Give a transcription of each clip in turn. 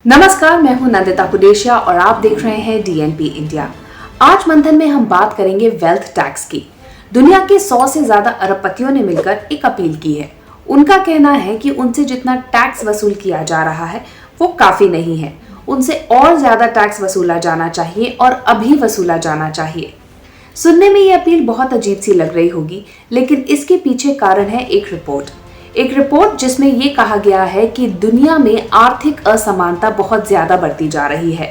नमस्कार, मैं हूं नंदिता पुडेशिया और आप देख रहे हैं डीएनपी इंडिया। आज मंथन में हम बात करेंगे वेल्थ टैक्स की। दुनिया के 100 से ज्यादा अरबपतियों ने मिलकर एक अपील की है। उनका कहना है कि उनसे जितना टैक्स वसूल किया जा रहा है वो काफी नहीं है, उनसे और ज्यादा टैक्स वसूला जाना चाहिए और अभी वसूला जाना चाहिए। सुनने में ये अपील बहुत अजीब सी लग रही होगी, लेकिन इसके पीछे कारण है एक रिपोर्ट जिसमें ये कहा गया है कि दुनिया में आर्थिक असमानता बहुत ज्यादा बढ़ती जा रही है।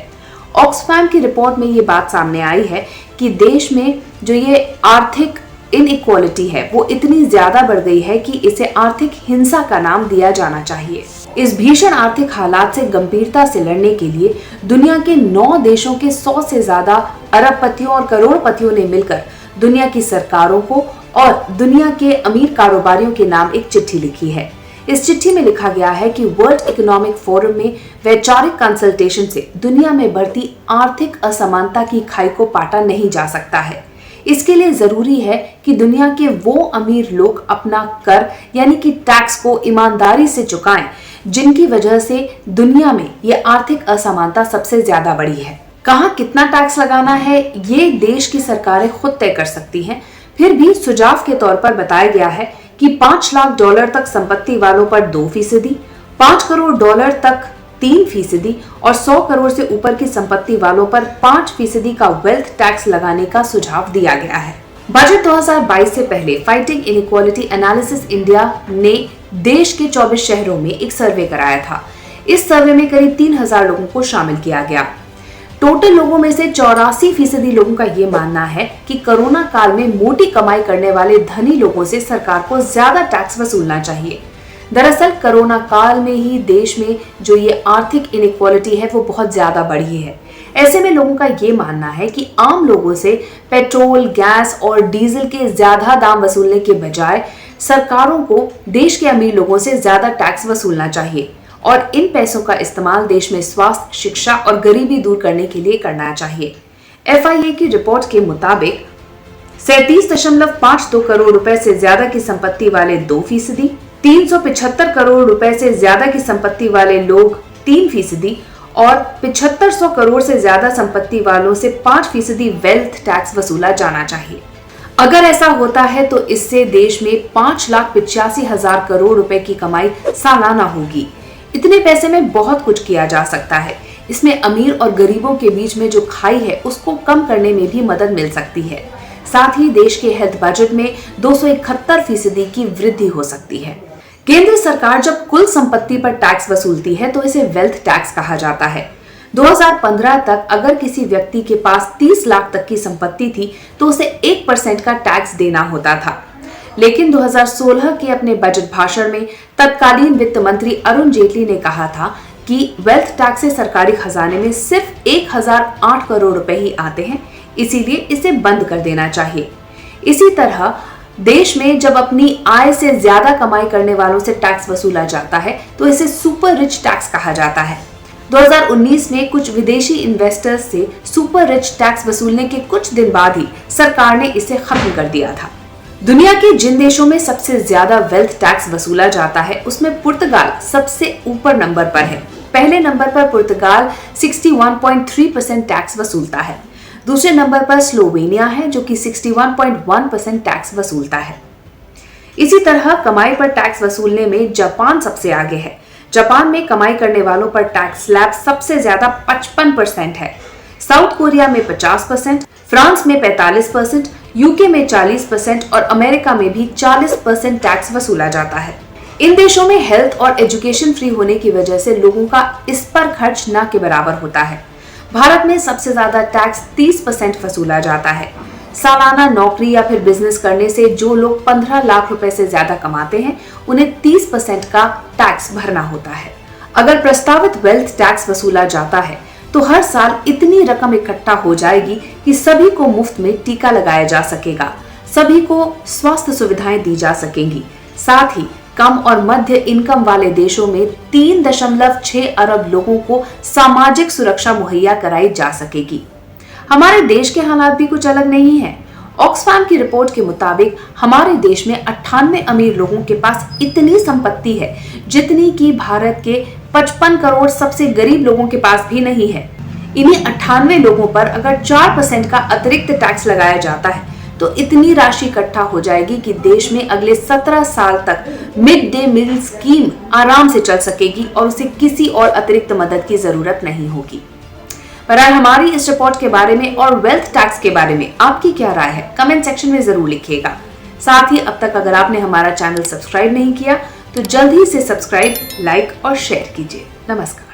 ऑक्सफैम की रिपोर्ट में ये बात सामने आई है कि देश में जो ये आर्थिक इनइक्वालिटी है वो इतनी ज्यादा बढ़ गई है कि इसे आर्थिक हिंसा का नाम दिया जाना चाहिए। इस भीषण आर्थिक हालात से गंभीरता से लड़ने के लिए दुनिया के 9 देशों के 100 से ज्यादा अरबपतियों और करोड़पतियों ने मिलकर दुनिया की सरकारों को और दुनिया के अमीर कारोबारियों के नाम एक चिट्ठी लिखी है। इस चिट्ठी में लिखा गया है कि वर्ल्ड इकोनॉमिक फोरम में वैचारिक कंसल्टेशन से दुनिया में बढ़ती आर्थिक असमानता की खाई को पाटा नहीं जा सकता है। इसके लिए जरूरी है कि दुनिया के वो अमीर लोग अपना कर यानी कि टैक्स को ईमानदारी से चुकाएं, जिनकी वजह से दुनिया में ये आर्थिक असमानता सबसे ज्यादा बढ़ी है। कहाँ कितना टैक्स लगाना है ये देश की सरकारें खुद तय कर सकती हैं। फिर भी सुझाव के तौर पर बताया गया है कि $5 लाख तक संपत्ति वालों पर 2%, $5 करोड़ तक 3% और 100 करोड़ से ऊपर की संपत्ति वालों पर 5% का वेल्थ टैक्स लगाने का सुझाव दिया गया है। बजट 2022 से पहले फाइटिंग इनइक्वालिटी एनालिसिस इंडिया ने देश के 24 शहरों में एक सर्वे कराया था। इस सर्वे में करीब 3000 लोगों को शामिल किया गया। टोटल लोगों में से 84% लोगों का ये मानना है कि कोरोना काल में मोटी कमाई करने वाले धनी लोगों से सरकार को ज्यादा टैक्स वसूलना चाहिए। दरअसल कोरोना काल में ही देश में जो ये आर्थिक इनइक्वालिटी है वो बहुत ज्यादा बढ़ी है। ऐसे में लोगों का ये मानना है कि आम लोगों से पेट्रोल, गैस और डीजल के ज्यादा दाम वसूलने के बजाय सरकारों को देश के अमीर लोगों से ज्यादा टैक्स वसूलना चाहिए और इन पैसों का इस्तेमाल देश में स्वास्थ्य, शिक्षा और गरीबी दूर करने के लिए करना चाहिए। FIA की रिपोर्ट के मुताबिक 37.52 करोड़ रुपए से ज्यादा की संपत्ति वाले 2%, 375 करोड़ रुपए से ज्यादा की संपत्ति वाले लोग 3% और 7500 करोड़ से ज्यादा संपत्ति वालों से 5% वेल्थ टैक्स वसूला जाना चाहिए। अगर ऐसा होता है तो इससे देश में 5,85,000 करोड़ रुपए की कमाई सालाना होगी। इतने पैसे में बहुत कुछ किया जा सकता है। इसमें अमीर और गरीबों के बीच में जो खाई है उसको कम करने में भी मदद मिल सकती है। साथ ही देश के हेल्थ बजट में 271% की वृद्धि हो सकती है। केंद्र सरकार जब कुल संपत्ति पर टैक्स वसूलती है तो इसे वेल्थ टैक्स कहा जाता है। 2015 तक अगर किसी व्यक्ति के पास 30 लाख तक की संपत्ति थी तो उसे 1% का टैक्स देना होता था। लेकिन 2016 के अपने बजट भाषण में तत्कालीन वित्त मंत्री अरुण जेटली ने कहा था कि वेल्थ टैक्स से सरकारी खजाने में सिर्फ 1008 करोड़ रुपए ही आते हैं, इसीलिए इसे बंद कर देना चाहिए। इसी तरह देश में जब अपनी आय से ज्यादा कमाई करने वालों से टैक्स वसूला जाता है तो इसे सुपर रिच टैक्स कहा जाता है। 2019 में कुछ विदेशी इन्वेस्टर्स से सुपर रिच टैक्स वसूलने के कुछ दिन बाद ही सरकार ने इसे खत्म कर दिया था। दुनिया के जिन देशों में सबसे ज्यादा वेल्थ टैक्स वसूला जाता है उसमें पुर्तगाल सबसे ऊपर नंबर पर है। पहले नंबर पर पुर्तगाल 61.3% टैक्स वसूलता है। दूसरे नंबर पर स्लोवेनिया है जो कि 61.1% टैक्स वसूलता है। इसी तरह कमाई पर टैक्स वसूलने में जापान सबसे आगे है। जापान में कमाई करने वालों पर टैक्स स्लैब सबसे ज्यादा 55% है। साउथ कोरिया में 50%, फ्रांस में 45%, यूके में 40% और अमेरिका में भी 40% टैक्स वसूला जाता है। इन देशों में हेल्थ और एजुकेशन फ्री होने की वजह से लोगों का इस पर खर्च न के बराबर होता है। भारत में सबसे ज्यादा टैक्स 30% वसूला जाता है। सालाना नौकरी या फिर बिजनेस करने से जो लोग 15 लाख रुपए से ज्यादा कमाते हैं उन्हें 30% का टैक्स भरना होता है। अगर प्रस्तावित वेल्थ टैक्स वसूला जाता है तो हर साल इतनी रकम इकट्ठा हो जाएगी कि सभी को मुफ्त में टीका लगाया जा सकेगा, सभी को स्वास्थ्य सुविधाएं दी जा सकेंगी। साथ ही कम और मध्य इनकम वाले देशों में 3.6 अरब लोगों को सामाजिक सुरक्षा मुहैया कराई जा सकेगी। हमारे देश के हालात भी कुछ अलग नहीं है। ऑक्सफैम की रिपोर्ट के मुताबिक हमारे देश में 98 अमीर लोगों के पास इतनी संपत्ति है जितनी कि भारत के 55 करोड़ सबसे गरीब लोगों के पास भी नहीं है। इन्हीं 98 लोगों पर अगर 4% का अतिरिक्त टैक्स लगाया जाता है तो इतनी राशि इकट्ठा हो जाएगी कि देश में अगले 17 साल तक मिड डे मील स्कीम आराम से चल सकेगी और उसे किसी और अतिरिक्त मदद की जरूरत नहीं होगी। पर हमारी इस रिपोर्ट के बारे में और वेल्थ टैक्स के बारे में आपकी क्या राय है, कमेंट सेक्शन में जरूर लिखिएगा। साथ ही अब तक अगर आपने हमारा चैनल सब्सक्राइब नहीं किया तो जल्द ही से सब्सक्राइब, लाइक और शेयर कीजिए। नमस्कार।